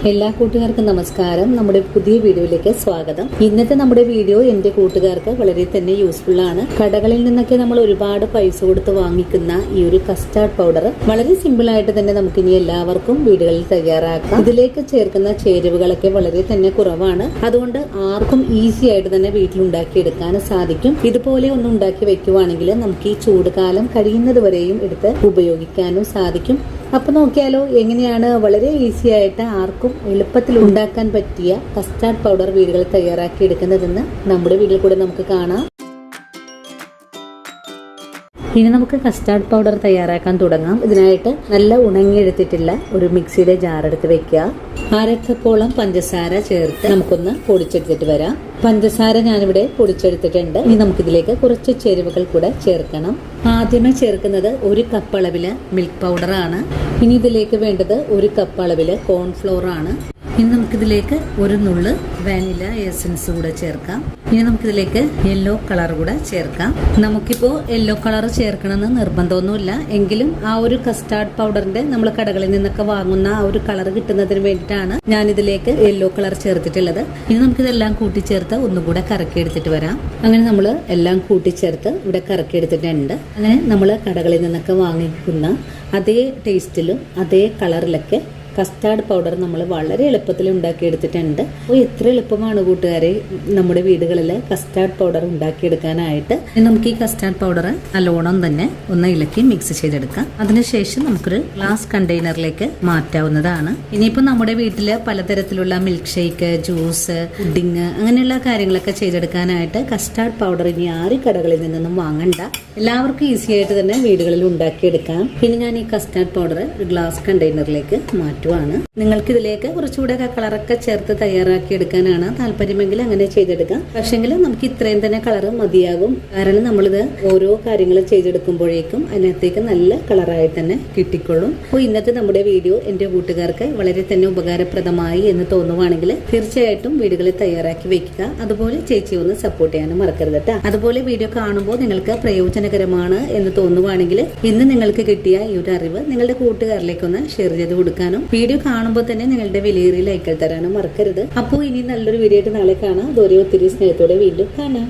എല്ലാ കൂട്ടുകാർക്കും നമസ്കാരം. നമ്മുടെ പുതിയ വീഡിയോയിലേക്ക് സ്വാഗതം. ഇന്നത്തെ നമ്മുടെ വീഡിയോ എന്റെ കൂട്ടുകാർക്ക് വളരെ തന്നെ യൂസ്ഫുൾ ആണ്. കടകളിൽ നിന്നൊക്കെ നമ്മൾ ഒരുപാട് പൈസ കൊടുത്ത് വാങ്ങിക്കുന്ന ഈ ഒരു കസ്റ്റാർഡ് പൗഡർ വളരെ സിമ്പിൾ ആയിട്ട് തന്നെ നമുക്ക് ഇനി എല്ലാവർക്കും വീടുകളിൽ തയ്യാറാക്കാം. ഇതിലേക്ക് ചേർക്കുന്ന ചേരുവകളൊക്കെ വളരെ തന്നെ കുറവാണ്. അതുകൊണ്ട് ആർക്കും ഈസി ആയിട്ട് തന്നെ വീട്ടിലുണ്ടാക്കിയെടുക്കാൻ സാധിക്കും. ഇതുപോലെ ഒന്ന് ഉണ്ടാക്കി വെക്കുവാണെങ്കിൽ നമുക്ക് ഈ ചൂടുകാലം കഴിയുന്നത് വരെയും എടുത്ത് ഉപയോഗിക്കാനും സാധിക്കും. അപ്പൊ നോക്കിയാലോ എങ്ങനെയാണ് വളരെ ഈസി ആയിട്ട് ആർക്കും എളുപ്പത്തിൽ ഉണ്ടാക്കാൻ പറ്റിയ കസ്റ്റാർഡ് പൗഡർ വീടുകൾ തയ്യാറാക്കി എടുക്കുന്നതെന്ന് നമ്മുടെ വീട്ടിൽ കൂടെ നമുക്ക് കാണാം. ഇനി നമുക്ക് കസ്റ്റാർഡ് പൗഡർ തയ്യാറാക്കാൻ തുടങ്ങാം. ഇതിനായിട്ട് നല്ല ഉണങ്ങിയെടുത്തിട്ടുള്ള ഒരു മിക്സിയുടെ ജാർ എടുത്ത് വെക്കുക. അരക്കപ്പോളം പഞ്ചസാര ചേർത്ത് നമുക്കൊന്ന് പൊടിച്ചെടുത്തിട്ട് വരാം. പഞ്ചസാര ഞാനിവിടെ പൊടിച്ചെടുത്തിട്ടുണ്ട്. ഇനി നമുക്കിതിലേക്ക് കുറച്ച് ചേരുവകൾ കൂടെ ചേർക്കണം. ആദ്യമേ ചേർക്കുന്നത് 1 കപ്പ് അളവില് മിൽക്ക് പൗഡർ ആണ്. ഇനി ഇതിലേക്ക് വേണ്ടത് 1 കപ്പ് അളവില് കോൺഫ്ലോർ ആണ്. ഇനി നമുക്കിതിലേക്ക് ഒരു നുള്ള് വാനില എസൻസ് കൂടെ ചേർക്കാം. ഇനി നമുക്കിതിലേക്ക് യെല്ലോ കളർ കൂടെ ചേർക്കാം. നമുക്കിപ്പോൾ യെല്ലോ കളർ ചേർക്കണമെന്ന് നിർബന്ധമൊന്നുമില്ല. എങ്കിലും ആ ഒരു കസ്റ്റാർഡ് പൗഡറിന്റെ നമ്മൾ കടകളിൽ നിന്നൊക്കെ വാങ്ങുന്ന ആ ഒരു കളർ കിട്ടുന്നതിന് വേണ്ടിയിട്ടാണ് ഞാൻ ഇതിലേക്ക് യെല്ലോ കളർ ചേർത്തിട്ടുള്ളത്. ഇനി നമുക്കിതെല്ലാം കൂട്ടിച്ചേർത്ത് ഒന്നുകൂടെ കറക്കി എടുത്തിട്ട് വരാം. അങ്ങനെ നമ്മൾ എല്ലാം കൂട്ടിച്ചേർത്ത് ഇവിടെ കറക്കി എടുത്തിട്ടുണ്ട്. അങ്ങനെ നമ്മൾ കടകളിൽ നിന്നൊക്കെ വാങ്ങിക്കുന്ന അതേ ടേസ്റ്റിലും അതേ കളറിലൊക്കെ കസ്റ്റാർഡ് പൗഡർ നമ്മൾ വളരെ എളുപ്പത്തിൽ ഉണ്ടാക്കിയെടുത്തിട്ടുണ്ട്. അപ്പോൾ എത്ര എളുപ്പമാണ് കൂട്ടുകാരെ നമ്മുടെ വീടുകളിൽ കസ്റ്റാർഡ് പൗഡർ ഉണ്ടാക്കിയെടുക്കാനായിട്ട്. നമുക്ക് ഈ കസ്റ്റാർഡ് പൗഡർ നല്ലോണം തന്നെ ഒന്ന് ഇളക്കി മിക്സ് ചെയ്തെടുക്കാം. അതിനുശേഷം നമുക്കൊരു ഗ്ലാസ് കണ്ടെയ്നറിലേക്ക് മാറ്റാവുന്നതാണ്. ഇനിയിപ്പോൾ നമ്മുടെ വീട്ടിൽ പലതരത്തിലുള്ള മിൽക്ക് ഷേക്ക്, ജ്യൂസ്, പുഡിങ് അങ്ങനെയുള്ള കാര്യങ്ങളൊക്കെ ചെയ്തെടുക്കാനായിട്ട് കസ്റ്റാർഡ് പൗഡർ ഇനി ആരും കടകളിൽ നിന്നൊന്നും വാങ്ങണ്ട. എല്ലാവർക്കും ഈസി ആയിട്ട് തന്നെ വീടുകളിൽ ഉണ്ടാക്കിയെടുക്കാം. പിന്നെ ഞാൻ ഈ കസ്റ്റാർഡ് പൗഡർ ഒരു ഗ്ലാസ് കണ്ടെയ്നറിലേക്ക് മാറ്റും. നിങ്ങൾക്ക് ഇതിലേക്ക് കുറച്ചുകൂടെ കളറൊക്കെ ചേർത്ത് തയ്യാറാക്കി എടുക്കാനാണ് താല്പര്യമെങ്കിൽ അങ്ങനെ ചെയ്തെടുക്കാം. പക്ഷെങ്കിൽ നമുക്ക് ഇത്രയും തന്നെ കളർ മതിയാകും. കാരണം നമ്മളിത് ഓരോ കാര്യങ്ങൾ ചെയ്തെടുക്കുമ്പോഴേക്കും അതിനകത്തേക്ക് നല്ല കളറായി തന്നെ കിട്ടിക്കൊള്ളും. അപ്പോൾ ഇന്നത്തെ നമ്മുടെ വീഡിയോ എന്റെ കൂട്ടുകാർക്ക് വളരെ തന്നെ ഉപകാരപ്രദമായി എന്ന് തോന്നുവാണെങ്കിൽ തീർച്ചയായിട്ടും വീടുകളിൽ തയ്യാറാക്കി വെക്കുക. അതുപോലെ ചേച്ചി ഒന്ന് സപ്പോർട്ട് ചെയ്യാനും മറക്കരുത് കേട്ടോ. അതുപോലെ വീഡിയോ കാണുമ്പോൾ നിങ്ങൾക്ക് പ്രയോജനകരമാണ് എന്ന് തോന്നുവാണെങ്കിൽ ഇന്ന് നിങ്ങൾക്ക് കിട്ടിയ ഈ ഒരു അറിവ് നിങ്ങളുടെ കൂട്ടുകാരിലേക്ക് ഒന്ന് ഷെയർ ചെയ്ത് കൊടുക്കാനും വീഡിയോ കാണുമ്പോൾ തന്നെ നിങ്ങളുടെ വിലയേറിയ ലൈക്കുകൾ തരാനും മറക്കരുത്. അപ്പോൾ ഇനി നല്ലൊരു വീഡിയോ ആയിട്ട് നാളെ കാണാം. അതുവരെ ഒത്തിരി സ്നേഹത്തോടെ വീണ്ടും കാണാം.